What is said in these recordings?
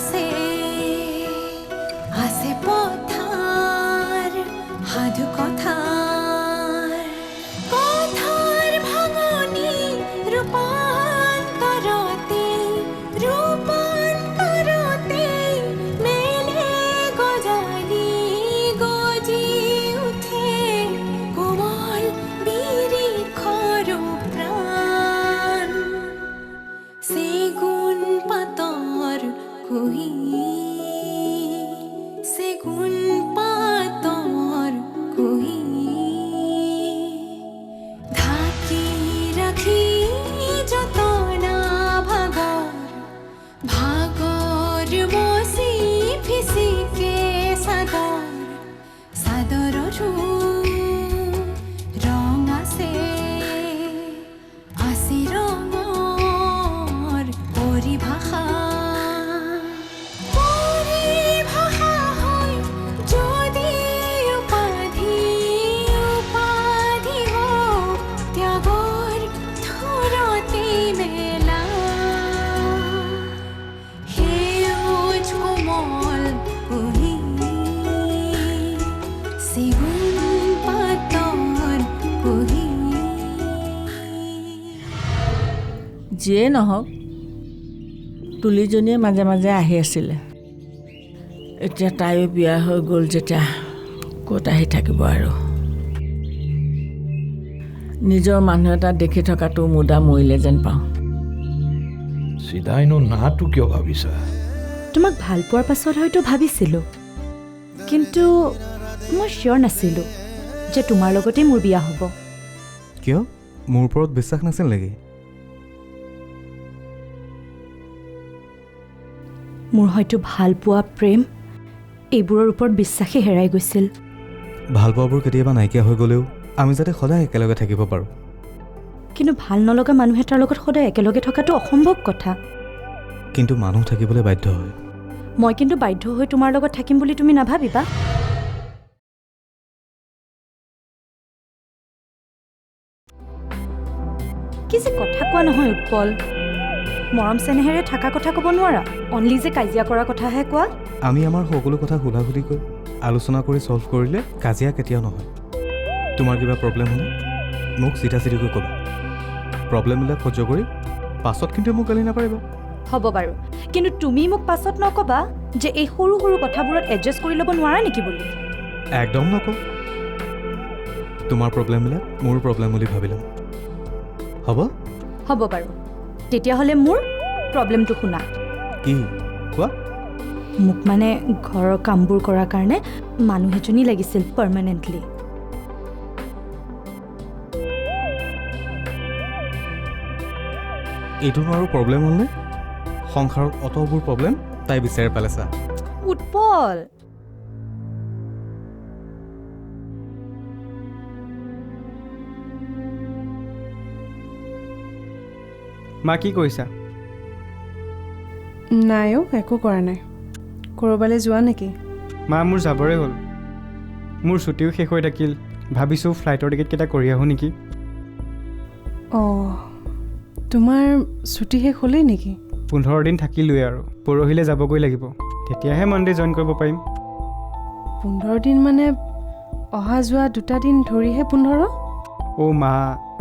আছে আছে পথাৰ সাধু কথাৰ কথাৰ ভাঙনি ৰূপান্তৰতে মেলে গজালি গজি উঠে কোমল বিৰিখৰ প্ৰাণ চেগুন পাতৰ কুহি চেগুন পাতৰ কুহি ঢাকি ৰাখি যতনা ভাগৰ ভাগৰ মচি ফিচিকে চাদৰৰো ৰং আছে আছে ৰঙৰ পৰিভাষা হয় যদি উপাধি হওক ত্যাগৰ থোৰতে মেলা সেউজ কোমল কুহি চেগুন পাতৰ কুহি যিয়ে নহওক তুলিজনীয়ে মাজে মাজে আহি আছিলে এতিয়া তাইও বিয়া হৈ গ'ল যেতিয়া ক'ত আহি থাকিব আৰু নিজৰ মানুহ এটা দেখি থকাটো মুদা মৰিলে যেন পাওঁ চিধাইনো নাটো কিয় ভাবিছা তোমাক ভাল পোৱাৰ পাছত হয়তো ভাবিছিলোঁ কিন্তু মই চিয়ৰ নাছিলোঁ যে তোমাৰ লগতেই মোৰ বিয়া হ'ব কিয় মোৰ ওপৰত বিশ্বাস নাছিল নেকি মোৰ হয়তো ভাল পোৱা প্ৰেম এইবোৰৰ ওপৰত বিশ্বাসেই হেৰাই গৈছিল ভাল পোৱাবোৰ কেতিয়াবা নাইকিয়া হৈ গ'লেও আমি যাতে সদায় একেলগে থাকিব পাৰোঁ কিন্তু ভাল নলগা মানুহ এটাৰ লগত সদায় একেলগে থকাটো অসম্ভৱ কথা কিন্তু মানুহ থাকিবলৈ বাধ্য হয় মই কিন্তু বাধ্য হৈ তোমাৰ লগত থাকিম বুলি তুমি নাভাবিবা কি যে কথা কোৱা নহয় উৎপল মৰম চেনেহেৰে থকা কথা ক'ব নোৱাৰা অনলি যে কাজিয়া কৰা কথাহে কোৱা আমি আমাৰ সকলো কথা সোধাসুধিকৈ আলোচনা কৰি ছল্ভ কৰিলে কাজিয়া কেতিয়াও নহয় তোমাৰ কিবা প্ৰব্লেম হ'লে মোক চিধা চিধিকৈ ক'বা প্ৰব্লেমবিলাক সহ্য কৰি পাছত কিন্তু মোক গালি নাপাৰিবা হ'ব বাৰু কিন্তু তুমি মোক পাছত নক'বা যে এই সৰু সৰু কথাবোৰত এডজাষ্ট কৰি ল'ব নোৱাৰা নেকি বুলি একদম নকওঁ তোমাৰ প্ৰব্লেমবিলাক মোৰ প্ৰব্লেম বুলি ভাবি ল'ম হ'ব বাৰু তেতিয়াহ'লে মোৰ প্ৰব্লেমটো শুনা কি কোৱা মোক মানে ঘৰৰ কামবোৰ কৰাৰ কাৰণে মানুহ এজনী লাগিছিল পাৰ্মানেণ্টলি এইটোনো আৰু প্ৰব্লেম হ'লনে সংসাৰত অতবোৰ প্ৰব্লেম তাই বিচাৰি পেলাইছা উৎপল মা কি কৰিছা নাই একো কৰা নাই ক'ৰবালৈ যোৱা নেকি মা মোৰ যাবৰে হ'ল মোৰ ছুটিও শেষ হৈ থাকিল ভাবিছোঁ ফ্লাইটৰ টিকেটকেইটা কৰি আহোঁ নেকি অঁ তোমাৰ ছুটি শেষ হ'লেই নেকি 15 দিন থাকিলোৱে আৰু পৰহিলৈ যাবগৈ লাগিব তেতিয়াহে মানডে জইন কৰিব পাৰিম 15 দিন মানে অহা যোৱা 2টা দিন ধৰিহে 15 অ' মা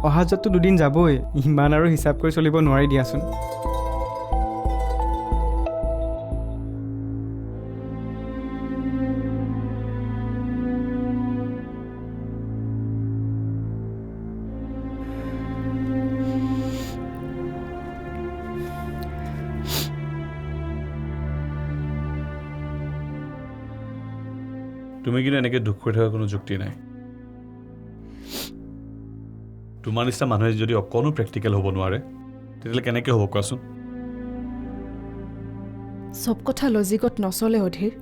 অহা যোৱাততো 2 দিন যাবই ইমান আৰু হিচাপ কৰি চলিব নোৱাৰি দিয়াচোন তুমি কিন্তু এনেকৈ দুখ কৰি থকাৰ কোনো যুক্তি নাই তোমাৰ নিচিনা মানুহে যদি অকণো প্ৰেক্টিকেল হ'ব নোৱাৰে তেতিয়াহ'লে কেনেকৈ হ'ব কোৱাচোন চব কথা লজিকত নচলে অধীৰ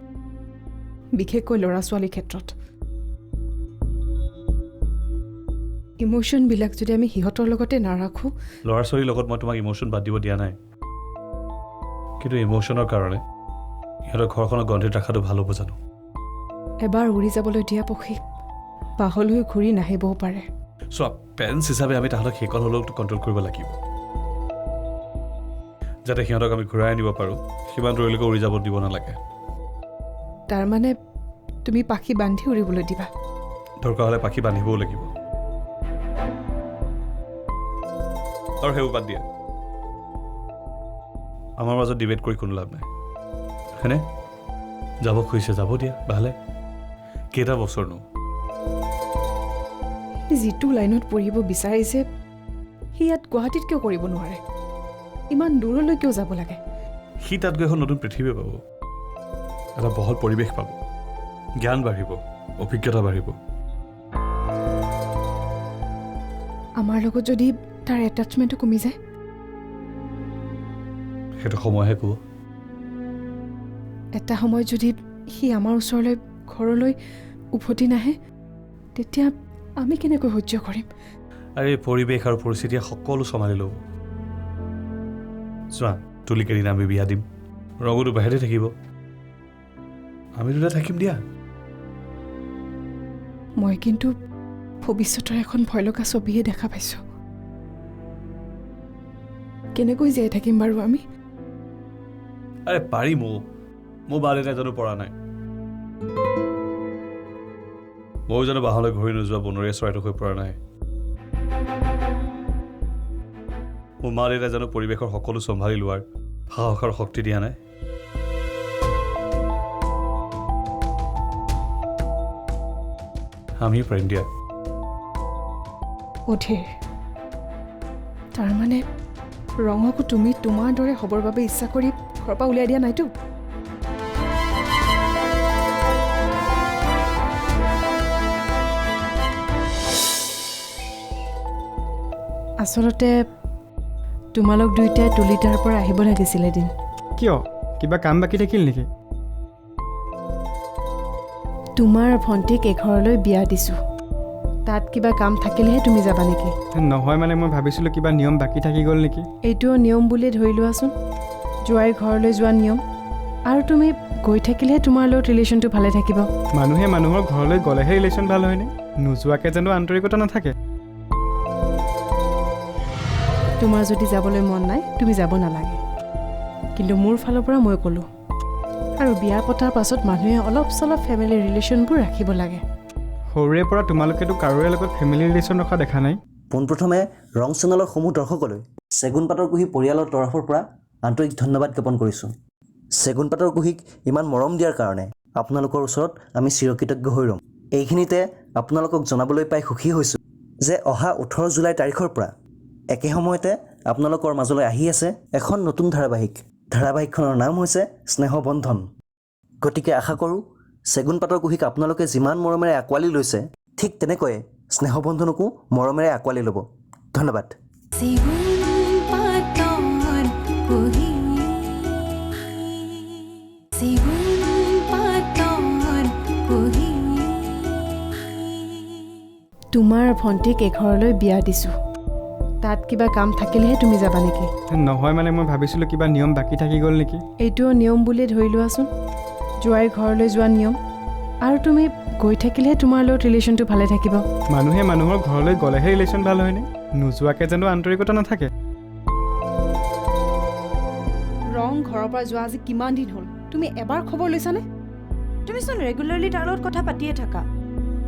বিশেষকৈ ল'ৰা ছোৱালীৰ ক্ষেত্ৰত ইমোশ্যনবিলাক যদি আমি সিহঁতৰ লগতে নাৰাখোঁ ল'ৰা ছোৱালীৰ লগত মই তোমাক ইমোশ্যন বাদ দিব দিয়া নাই কিন্তু ইমোশ্যনৰ কাৰণে ইহঁতৰ ঘৰখনৰ গন্ধিত ৰখাটো ভাল হ'ব জানো এবাৰ উৰি যাবলৈ দিয়া পক্ষী পাহলৈ ঘূৰি নাহিবও পাৰে চোৱা পেৰেণ্টছ হিচাপে আমি তাহাঁতক সেইকণ হ'লেও কণ্ট্ৰল কৰিব লাগিব যাতে সিহঁতক আমি ঘূৰাই আনিব পাৰোঁ সিমান দূৰলৈকে উৰি যাব দিব নালাগে। তাৰমানে তুমি পাখি বান্ধি উৰিবলৈ দিবা? দৰকাৰ হ'লে পাখি বান্ধিবও লাগিব। আৰু সেইবোৰ বাদ দিয়া, আমাৰ মাজত ডিবেট কৰি কোনো লাভ নাই, হয়নে? যাব খুজিছে যাব দিয়া, ভালে। কেইটা বছৰনো? যিটো লাইনত পঢ়িব বিচাৰিছে সি ইয়াত গুৱাহাটীত কিয় কৰিব নোৱাৰে? ইমান দূৰলৈ কিয় যাব লাগে? সি তাত গৈ এখন নতুন পৃথিৱী পাব, এটা বহল পৰিৱেশ পাব, জ্ঞান বাঢ়িব, অভিজ্ঞতা বাঢ়িব। আমাৰ লগত যদি তাৰ এটাচমেণ্টটো কমি যায়? সেইটো সময়হে ক'ব। এটা সময়ত যদি সি আমাৰ ওচৰলৈ ঘৰলৈ উভতি নাহে তেতিয়া আমি কেনেকৈ সহ্য কৰিম? আৰু এই পৰিৱেশ আৰু পৰিস্থিতিয়ে সকলো চম্ভালি ল'ব। চোৱা, তুলিক এদিন আমি বিয়া দিম, ৰঙতো বাহিৰতে থাকিব, আমি দুটা থাকিম দিয়া। মই কিন্তু ভৱিষ্যতৰ এখন ভয় লগা ছবিহে দেখা পাইছোঁ। কেনেকৈ জীয়াই থাকিম বাৰু আমি? আৰে পাৰিম, মোৰ বাৰ দেউতাই জানো পৰা নাই? ময়ো জানো বাহলৈ ঘূৰি নোযোৱা বনৰীয়া চৰাইটোক হৈ পৰা নাই? মোৰ মা দেউতাই জানো পৰিৱেশৰ সকলো চম্ভালি লোৱাৰ সাহস আৰু শক্তি দিয়া নাই? আমি পাৰিম দিয়া। অধীৰ, তাৰমানে ৰঙকো তুমি তোমাৰ দৰে হ'বৰ বাবে ইচ্ছা কৰি ঘৰৰ পৰা উলিয়াই দিয়া নাইতো? আচলতে তোমালোক দুয়োটাই তুলিতাৰ পৰা আহিব লাগিছিল এদিন। কিয়? কিবা কাম বাকী থাকিল নেকি? তোমাৰ ভণ্টিক এঘৰলৈ বিয়া দিছোঁ, তাত কিবা কাম থাকিলেহে তুমি যাবা নেকি? নহয় মানে মই ভাবিছিলোঁ কিবা নিয়ম বাকী থাকি গ'ল নেকি? এইটোও নিয়ম বুলিয়ে ধৰি লোৱাচোন, জোৱাইৰ ঘৰলৈ যোৱা নিয়ম। আৰু তুমি গৈ থাকিলেহে তোমাৰ লগত ৰিলেশ্যনটো ভালে থাকিব। মানুহে মানুহৰ ঘৰলৈ গ'লেহে ৰিলেশ্যন ভাল হয়নে? নোযোৱাকৈ জানো আন্তৰিকতা নাথাকে? তোমাৰ যদি যাবলৈ মন নাই তুমি যাব নালাগে, কিন্তু মোৰ ফালৰ পৰা মই ক'লোঁ। আৰু বিয়া পতাৰ পাছত মানুহে অলপ চলপ ফেমিলি ৰিলেশ্যনবোৰ ৰাখিব লাগে। সৰুৰে পৰা তোমালোকেতো কাৰোৰে লগত ফেমিলি ৰিলেশ্যন ৰখা দেখা নাই। পোনপ্ৰথমে ৰং চেনেলৰ সমূহ দৰ্শকলৈ চেগুন পাতৰ কুঁহি পৰিয়ালৰ তৰফৰ পৰা আন্তৰিক ধন্যবাদ জ্ঞাপন কৰিছোঁ। চেগুন পাতৰ কুঁহিক ইমান মৰম দিয়াৰ কাৰণে আপোনালোকৰ ওচৰত আমি চিৰকৃতজ্ঞ হৈ ৰ'ম। এইখিনিতে আপোনালোকক জনাবলৈ পাই সুখী হৈছোঁ যে অহা 18 জুলাই তাৰিখৰ পৰা একে সময়তে আপোনালোকৰ মাজলৈ আহি আছে এখন নতুন ধাৰাবাহিক। ধাৰাবাহিকখনৰ নাম হৈছে স্নেহ বন্ধন। গতিকে আশা কৰোঁ চেগুন পাতৰ কুঁহিক আপোনালোকে যিমান মৰমেৰে আঁকোৱালি লৈছে ঠিক তেনেকৈয়ে স্নেহ বন্ধনকো মৰমেৰে আঁকোৱালি ল'ব। ধন্যবাদ। সেগুন পাতৰ কুঁহি, সেগুন পাতৰ কুঁহি। তোমাৰ ভণ্টিক এঘৰলৈ বিয়া দিছোঁ, তাত কিবা কাম থাকিলেহে তুমি যাবা নেকি? নহয় মানে মই ভাবিছিলোঁ কিবা নিয়ম বাকী থাকি গ'ল নেকি? এইটোও নিয়ম বুলিয়ে ধৰি লোৱাচোন, জোৱাইৰ ঘৰলৈ যোৱা নিয়ম। আৰু তুমি গৈ থাকিলেহে তোমাৰ লগত ৰিলেশ্যনটো ভালে থাকিব। মানুহে মানুহৰ ঘৰলৈ গ'লেহে ৰিলেশ্যন ভাল হয়নে? নোযোৱাকৈ জানো আন্তৰিকতা নাথাকে? ৰং ঘৰৰ পৰা যোৱা আজি কিমান দিন হ'ল, তুমি এবাৰ খবৰ লৈছানে? তুমিচোন ৰেগুলাৰলি তাৰ লগত কথা পাতিয়ে থাকা।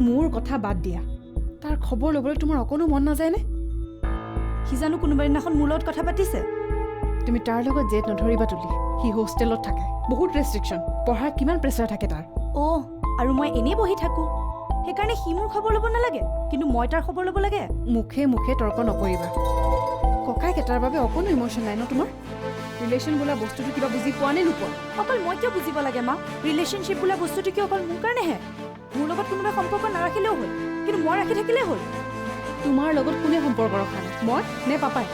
মোৰ কথা বাদ দিয়া, তাৰ খবৰ ল'বলৈ তোমাৰ অকণো মন নাযায়নে? সি জানো কোনোবা দিনাখন মোৰ লগত কথা পাতিছে? তুমি তাৰ লগত জেদ নধৰিবা তুলি। সি হোষ্টেলত থাকে, বহুত ৰেষ্ট্ৰিকশ্যন, পঢ়াৰ কিমান প্ৰেছাৰ থাকে তাৰ। অ', আৰু মই এনেই বহি থাকোঁ, সেইকাৰণে সি মোৰ খবৰ ল'ব নালাগে, কিন্তু মই তাৰ খবৰ ল'ব লাগে। মুখে মুখে তৰ্ক নকৰিবা। ককাইক এটাৰ বাবে অকণো ইম'শ্যন নাই ন তোমাৰ? ৰিলেশ্যন বোলা বস্তুটো কিবা বুজি পোৱা নে নোপোৱা? অকল মই কিয় বুজিব লাগে মা? ৰিলেশ্যনশ্বিপ বোলা বস্তুটো কি অকল মোৰ কাৰণেহে? মোৰ লগত কোনোবাই সম্পৰ্ক নাৰাখিলেও হ'ল, কিন্তু মই ৰাখি থাকিলেই হ'ল। তোমাৰ লগত কোনে সম্পৰ্ক ৰখা নাই, মই নে পাপাই?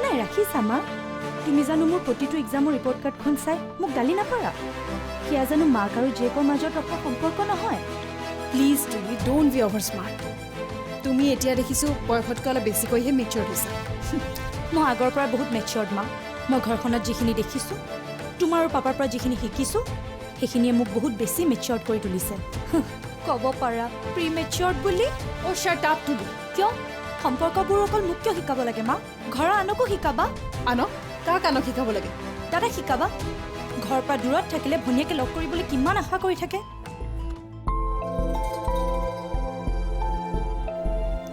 নাই ৰাখিছা মা। তুমি জানো মোৰ প্ৰতিটো এক্সামৰ ৰিপৰ্ট কাৰ্ডখন চাই মোক গালি নাপাৰা? সেয়া জানো মাক আৰু জীয়েকৰ মাজত ৰখা সম্পৰ্ক নহয়? প্লিজ তুমি ডোণ্ট বি অভাৰ স্মাৰ্ট। তুমি এতিয়া দেখিছোঁ বয়সতকৈ অলপ বেছিকৈহে মেচিয়ৰ্ড হৈছা। মই আগৰ পৰা বহুত মেচিয়ৰ্ড মা। মই ঘৰখনত যিখিনি দেখিছোঁ, তোমাৰ আৰু পাপাৰ পৰা যিখিনি শিকিছোঁ, সেইখিনিয়ে মোক বহুত বেছি মেচিয়ৰ্ড কৰি তুলিছে। ক'ব পাৰা প্ৰি মেচিয়ৰ্ড বুলি? অ' শ্বাট আপ তুলি। কিয়? সম্পৰ্কবোৰ অকল মোক কিয় শিকাব লাগে মা? ঘৰৰ আনকো শিকাবা। আনক? কাৰ কাণক শিকাব লাগে? দাদাক শিকাবা। ঘৰৰ পৰা দূৰত থাকিলে ভনীয়েকে লগ কৰিবলৈ কিমান আশা কৰি থাকে।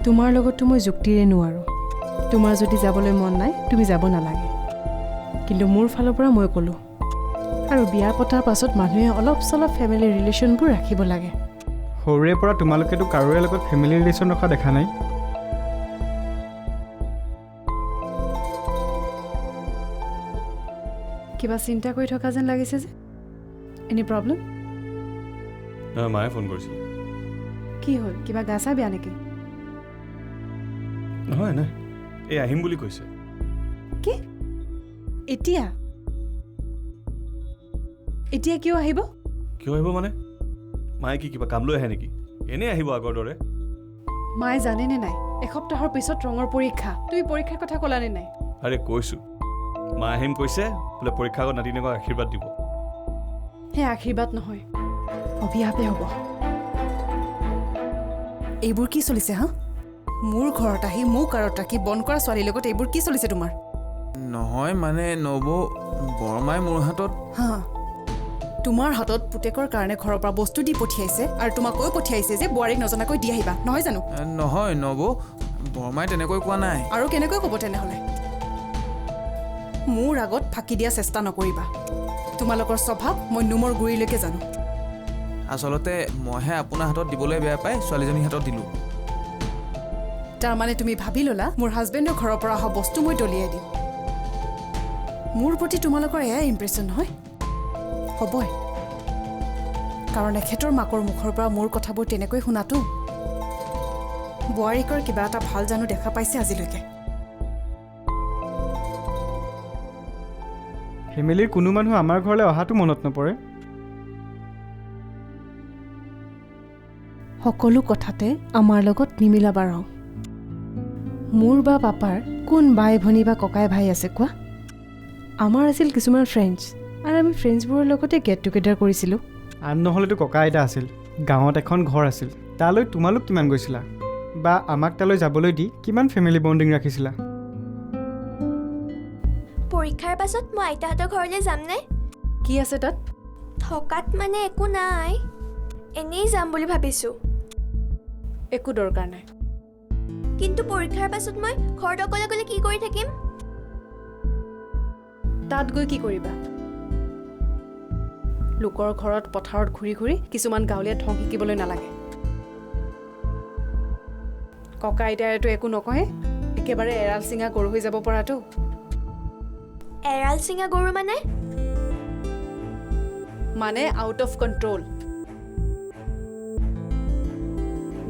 তোমাৰ লগততো মই যুক্তিৰে নোৱাৰোঁ। তোমাৰ যদি যাবলৈ মন নাই তুমি যাব নালাগে, কিন্তু মোৰ ফালৰ পৰা মই ক'লোঁ। আৰু বিয়া পতাৰ পাছত মানুহে অলপ চলপ ফেমিলি ৰিলেশ্যনবোৰ ৰাখিব লাগে। সৰুৰে পৰা তোমালোকেতো কাৰোৰে লগত ফেমিলি ৰিলেশ্যন ৰখা দেখা নাই। কিবা চিন্তা কৰি থকা যেন লাগিছে যে, এনি প্ৰব্লেম? নহয়, মায়ে ফোন কৰিছিল। কি হ'ল, কিবা গা চা বেয়া নেকি? নহয় নাই, এই আহিম বুলি কৈছে। কি এতিয়া? এতিয়া কিয় আহিব? কিয় আহিব মানে? মায়ে কি কিবা কাম লৈ আহে নেকি? এনেই আহিব আগৰ দৰে। মায়ে জানেনে নাই এসপ্তাহৰ পিছত ৰঙৰ পৰীক্ষা? তুমি পৰীক্ষাৰ কথা ক'লানে নাই? আৰে কৈছোঁ, মা আহিম কৈছে বোলে পৰীক্ষা আগত নাতিনীয়েকক আশীৰ্বাদ দিব। সেই আশীৰ্বাদ নহয়, অভিশাপে হ'ব। এইবোৰ কি চলিছে হা? মোৰ ঘৰত আহি মোক আৰু ৰাখি বন্ধ কৰা ছোৱালীৰ লগত এইবোৰ কি চলিছে তোমাৰ? নহয় মানে নবৌ, বৰমাই মোৰ হাতত। হা, তোমাৰ হাতত পুতেকৰ কাৰণে ঘৰৰ পৰা বস্তু দি পঠিয়াইছে আৰু তোমাক কৈ পঠিয়াইছে যে বোৱাৰীক নজনাকৈ দি আহিবা, নহয় জানো? নহয় নবৌ, বৰমাই তেনেকৈ কোৱা নাই। আৰু কেনেকৈ ক'ব তেনেহ'লে? মোৰ আগত ফাঁকি দিয়া চেষ্টা নকৰিবা। তোমালোকৰ স্বভাৱ মই নোমৰ গুৰিলৈকে জানো। আচলতে মইহে আপোনাৰ হাতত দিবলৈ বেয়া পাই ছোৱালীজনীৰ হাতত দিলোঁ। তাৰমানে তুমি ভাবি ল'লা মোৰ হাজবেণ্ডৰ ঘৰৰ পৰা অহা বস্তু মই দলিয়াই দিম। মোৰ প্ৰতি তোমালোকৰ এয়াই ইম্প্ৰেশ্যন নহয়? হ'বই, কাৰণ এখেতৰ মাকৰ মুখৰ পৰা মোৰ কথাবোৰ তেনেকৈ শুনাতো। বোৱাৰীকৰ কিবা এটা ভাল জানো দেখা পাইছে আজিলৈকে? ফেমিলিৰ কোনো মানুহ আমাৰ ঘৰলৈ অহাটো মনত নপৰে। সকলো কথাতে আমাৰ লগত নিমিলাবা ৰং। মোৰ বা পাপাৰ কোন বাই ভনী বা ককাই ভাই আছে কোৱা? আমাৰ আছিল কিছুমান ফ্ৰেণ্ডছ, আৰু আমি ফ্ৰেণ্ডছবোৰৰ লগতে গেট টুগেডাৰ কৰিছিলোঁ। আন নহ'লেতো ককা আইতা আছিল, গাঁৱত এখন ঘৰ আছিল। তালৈ তোমালোক কিমান গৈছিলা? বা আমাক তালৈ যাবলৈ দি কিমান ফেমিলি বণ্ডিং ৰাখিছিলা? পৰীক্ষাৰ পাছত মই আইতাহঁতৰ ঘৰলৈ যামনে? কি আছে তাত? থকাত মানে একো নাই, এনেই যাম বুলি ভাবিছোঁ। একো দৰকাৰ নাই। কিন্তু পৰীক্ষাৰ পাছত মই ঘৰত অকলে অকলে কি কৰি থাকিম? তাত গৈ কি কৰিবা? লোকৰ ঘৰত পথাৰত ঘূৰি ঘূৰি কিছুমান গাঁৱলীয়া ঠং শিকিবলৈ নালাগে। ককা আইতাইতো একো নকয়ে, একেবাৰে এৰাল চিঙা গৰু হৈ যাব পৰাটো। এৰাল চিঙা গৰু মানে আউট অফ কণ্ট্ৰল।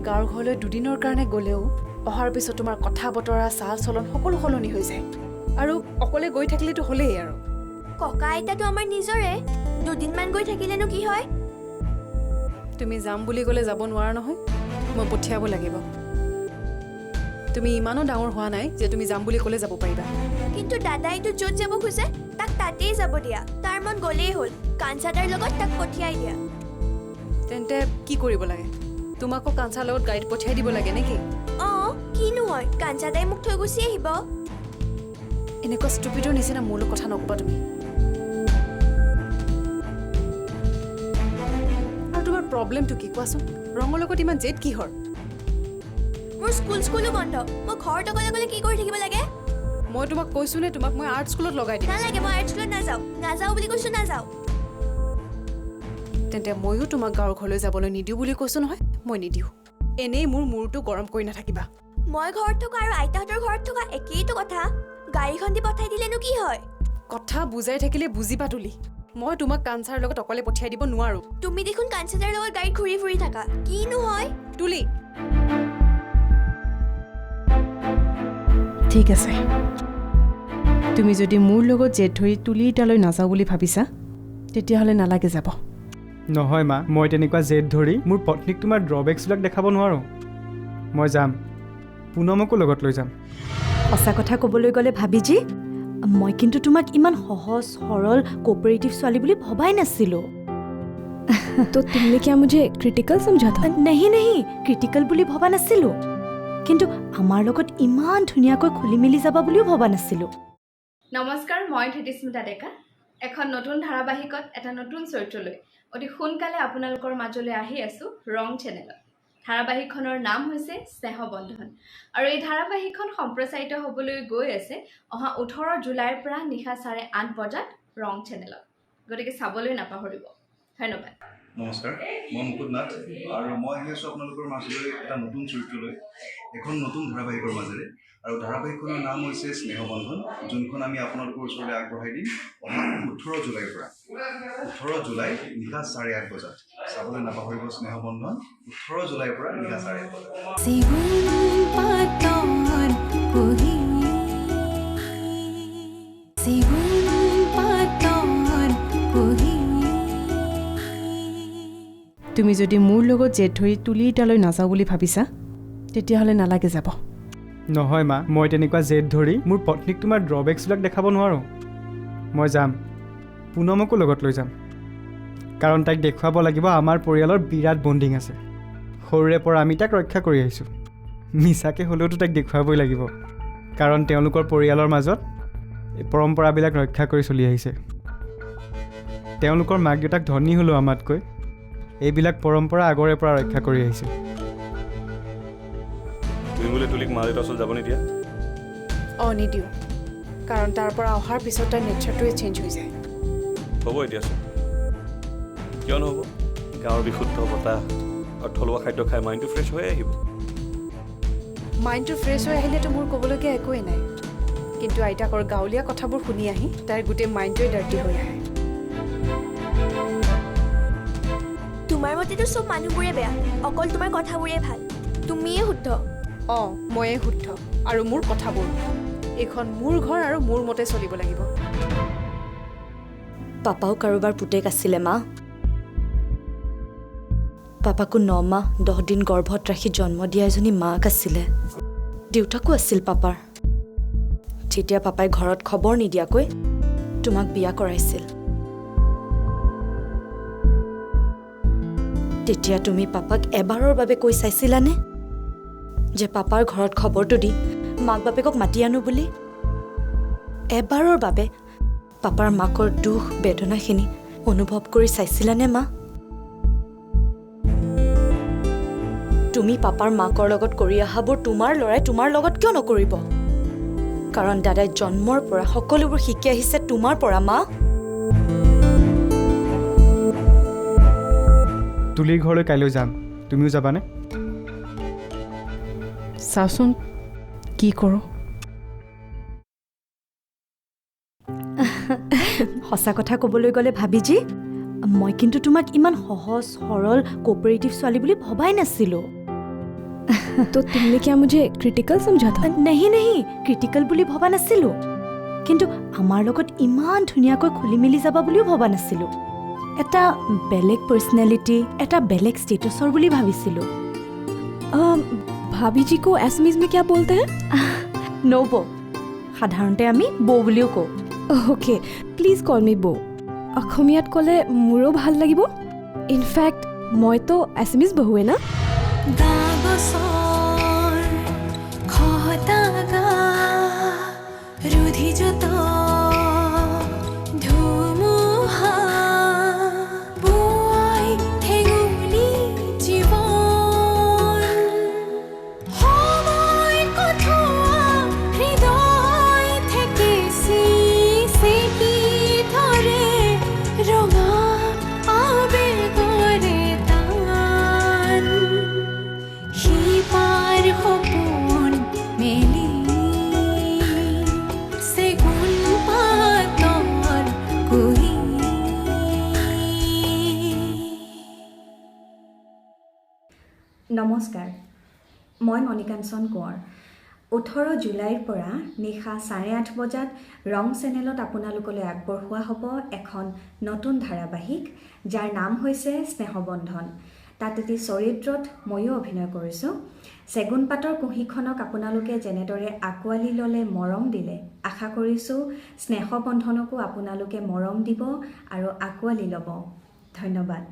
গাঁৱৰ ঘৰলৈ দুদিনৰ কাৰণে গ'লেও অহাৰ পিছত তোমাৰ কথা বতৰা চাল চলন সকলো সলনি হৈ যায়। আৰু অকলে গৈ থাকিলেতো হ'লেই আৰু। ককা আইতাটো আমাৰ নিজৰে, দুদিনমান গৈ থাকিলেনো কি হয়? তুমি যাম বুলি ক'লে যাব নোৱাৰা নহয়, মই পঠিয়াব লাগিব। তুমি ইমানো ডাঙৰ হোৱা নাই যে তুমি যাম বুলি ক'লে যাব পাৰিবা। কিন্তু দাদাইটো য'ত যাব খোজে তাক তাতেই যাব দিয়া। তাৰ মন গ'লেই হ'ল, কাঞ্চাদাৰ লগত তাক পঠিয়াই দিয়া। তেন্তে কি কৰিব লাগে? তোমাকো কাঞ্চাৰ লগত গাড়ীত পঠিয়াই দিব লাগে নেকি? অঁ, কিনো হয়, কাঞ্চাদাই মোক থৈ গুচি আহিব। এনেকুৱা ষ্টুপিডৰ নিচিনা মোৰ লগত কথা নক'বা তুমি। আৰু তোমাৰ প্ৰব্লেমটো কি কোৱাচোন? ৰঙৰ লগত ইমান জেদ কিহৰ? মোৰ স্কুলো বন্ধ, মই ঘৰত অকলে অকলে কি কৰি থাকিব লাগে? মই তোমাক কৈছোঁ নে তোমাক মই আৰ্ট স্কুলত লগাই দিম? নালাগে, মই আৰ্ট স্কুলত নাযাওঁ বুলি কৈছোঁ, নাযাওঁ। তেন্তে ময়ো তোমাক গাঁৱৰ ঘৰলৈ যাবলৈ নিদিওঁ বুলি কৈছোঁ নহয়, মই নিদিওঁ। এনেই মোৰ মূৰটো গৰম কৰি নাথাকিবা। মই ঘৰত থকা আৰু আইতাহঁতৰ ঘৰত থকা একেইটো কথা। গাড়ীখন দি পঠাই দিলেনো কি হয়? কথা বুজাই থাকিলে বুজিবা তুলি। মই তোমাক কাঞ্চাৰ লগত অকলে পঠিয়াই দিব নোৱাৰোঁ। তুমি দেখোন কাঞ্চাদাৰ লগত গাড়ীত ঘূৰি ফুৰি থাকা, কিনো হয়? তুলি, ঠিক আছে। তুমি যদি মোৰ লগত জেদ ধৰি তুলি তালৈ নাযাওঁ বুলি ভাবিছা, তেতিয়াহ'লে নালাগে যাব। নহয় মা, মই তেনেকুৱা জেদ ধৰি মোৰ পত্নীক তোমাৰ ড্ৰবেক্সবিলাক দেখাব নোৱাৰোঁ। মই যাম, পুনমকো লগত লৈ যাম। সঁচা কথা ক'বলৈ গ'লে ভাবিজি, মই কিন্তু তোমাক ইমান সহজ সৰল কোঅপাৰেটিভ ছোৱালী বুলি ভবাই নাছিলোঁ। तो तुमने क्या मुझे क्रिटिकल समझा था? नहीं ক্ৰিটিকেল বুলি ভবা নাছিলোঁ, কিন্তু আমাৰ লগত ইমান ধুনীয়াকৈ খুলি মেলি যাবা বুলিও ভবা নাছিলোঁ। নমস্কাৰ, মই ধৃতিস্মিতা ডেকা। এখন নতুন ধাৰাবাহিকত এটা নতুন চৰিত্ৰলৈ অতি সোনকালে আপোনালোকৰ মাজলৈ আহি আছোঁ ৰং চেনেলত। ধাৰাবাহিকখনৰ নাম হৈছে স্নেহবন্ধন আৰু এই ধাৰাবাহিকখন সম্প্ৰচাৰিত হ'বলৈ গৈ আছে অহা 18 জুলাইৰ পৰা নিশা 8:30 বজাত ৰং চেনেলত। গতিকে চাবলৈ নাপাহৰিব। ধন্যবাদ। নমস্কাৰ, মই মুকুট নাথ আৰু মই আহি আছোঁ আপোনালোকৰ মাজলৈ এটা নতুন চৰিত্ৰলৈ এখন নতুন ধাৰাবাহিকৰ মাজেৰে। আৰু ধাৰাবাহিকখনৰ নাম হৈছে স্নেহবন্ধন, যোনখন আমি আপোনালোকৰ ওচৰলৈ আগবঢ়াই দিম অহা 18 জুলাইৰ পৰা। 18 জুলাই নিশা 8:30 বজাত চাবলৈ নাপাহৰিব স্নেহবন্ধন। 18 জুলাইৰ পৰা নিশা 8:30 বজাত। তুমি যদি মোৰ লগত জেদ ধৰি তুলিটালৈ নাযাওঁ বুলি ভাবিছা তেতিয়াহ'লে নালাগে যাব। নহয় মা, মই তেনেকুৱা জেদ ধৰি মোৰ পত্নীক তোমাৰ ড্ৰবেক্সবিলাক দেখাব নোৱাৰোঁ। মই যাম, পুনমকো লগত লৈ যাম, কাৰণ তাইক দেখুৱাব লাগিব আমাৰ পৰিয়ালৰ বিৰাট বণ্ডিং আছে। সৰুৰে পৰা আমি তাক ৰক্ষা কৰি আহিছোঁ। মিছাকৈ হ'লেওতো তাইক দেখুৱাবই লাগিব, কাৰণ তেওঁলোকৰ পৰিয়ালৰ মাজত এই পৰম্পৰাবিলাক ৰক্ষা কৰি চলি আহিছে। তেওঁলোকৰ মাক দেউতাক ধনী হ'লেও আমাতকৈ এইবিলাক পৰম্পৰা আগৰে পৰা ৰক্ষা কৰি আহিছে। তুমি বোলে তুলিক মা দেউতাৰ ওচৰত যাব নিদিয়া? নিদিওঁ, কাৰণ তাৰ পৰা অহাৰ পিছত তাইৰ নেচাৰটোৱে চেঞ্জ হৈ যায়। হ'ব এতিয়াচোন, কিয় নহ'ব? গাঁৱৰ বিশুদ্ধ বতাহ আৰু থলুৱা খাদ্য খাই মাইণ্ডটো ফ্ৰেছ হৈ আহিব। মাইণ্ডটো ফ্ৰেছ হৈ আহিলেতো মোৰ ক'বলগীয়া একোৱেই নাই, কিন্তু আইতাকৰ গাঁৱলীয়া কথাবোৰ শুনি আহি তাইৰ গোটেই মাইণ্ডটোৱে ডাৰ্টি হৈ আহে। তোমাৰ মতেতো চব মানুহবোৰে বেয়া, অকল তোমাৰ কথাবোৰে ভাল। তুমিয়ে শুদ্ধ। ময়ে শুদ্ধ আৰু মোৰ কথাবোৰ। এইখন মোৰ ঘৰ আৰু মোৰ মতে চলিব লাগিব। পাপাও কাৰোবাৰ পুতেক আছিলে মা। পাপাকো 9 মাহ 10 দিন গৰ্ভত ৰাখি জন্ম দিয়া এজনী মাক আছিলে। দেউতাকো আছিল পাপাৰ। যেতিয়া পাপাই ঘৰত খবৰ নিদিয়াকৈ তোমাক বিয়া কৰাইছিল, তেতিয়া তুমি পাপাক এবাৰৰ বাবে কৈ চাইছিলানে যে পাপাৰ ঘৰত খবৰটো দি মাক বাপেকক মাতি আনো বুলি? এবাৰৰ বাবে পাপাৰ মাকৰ দুখ বেদনাখিনি অনুভৱ কৰি চাইছিলানে মা? তুমি পাপাৰ মাকৰ লগত কৰি অহাবোৰ তোমাৰ ল'ৰাই তোমাৰ লগত কিয় নকৰিব? কাৰণ দাদাই জন্মৰ পৰা সকলোবোৰ শিকি আহিছে তোমাৰ পৰা মা। তুলিৰ ঘৰলৈ কাইলৈ যাম, তুমিও যাবানে? চাওচোন কি কৰোঁ। সঁচা কথা ক'বলৈ গ'লে ভাবিজি, মই কিন্তু তোমাক ইমান সহজ সৰল কোঅপাৰেটিভ ছোৱালী বুলি ভবাই নাছিলোঁ। तो तुमने क्या मुझे क्रिटिकल समझा था? नहीं ক্ৰিটিকেল বুলি ভবা নাছিলোঁ, কিন্তু আমাৰ লগত ইমান ধুনীয়াকৈ খুলি মেলি যাবা বুলিও ভবা নাছিলোঁ। এটা বেলেগ পাৰ্চনেলিটি, এটা বেলেগ ষ্টেটাছৰ বুলি ভাবিছিলোঁ। भाभी जी को एसएमएस में क्या बोलते हैं? নৌব, সাধাৰণতে আমি বৌ বুলিও কওঁ। ओके, प्लीज कॉल मी बो। অসমীয়াত ক'লে মোৰো ভাল লাগিব। ইনফেক্ট মইতো এছএমএছ বহুৱে না। নমস্কাৰ, মই মণিকাঞ্চন কোঁৱৰ। 18 জুলাইৰ পৰা নিশা 8:30 বজাত ৰং চেনেলত আপোনালোকলৈ আগবঢ়োৱা হ'ব এখন নতুন ধাৰাবাহিক, যাৰ নাম হৈছে স্নেহবন্ধন। তাত এটি চৰিত্ৰত ময়ো অভিনয় কৰিছোঁ। চেগুন পাতৰ কুঁহিখনক আপোনালোকে যেনেদৰে আঁকোৱালি ল'লে, মৰম দিলে, আশা কৰিছোঁ স্নেহবন্ধনকো আপোনালোকে মৰম দিব আৰু আঁকোৱালি ল'ব। ধন্যবাদ।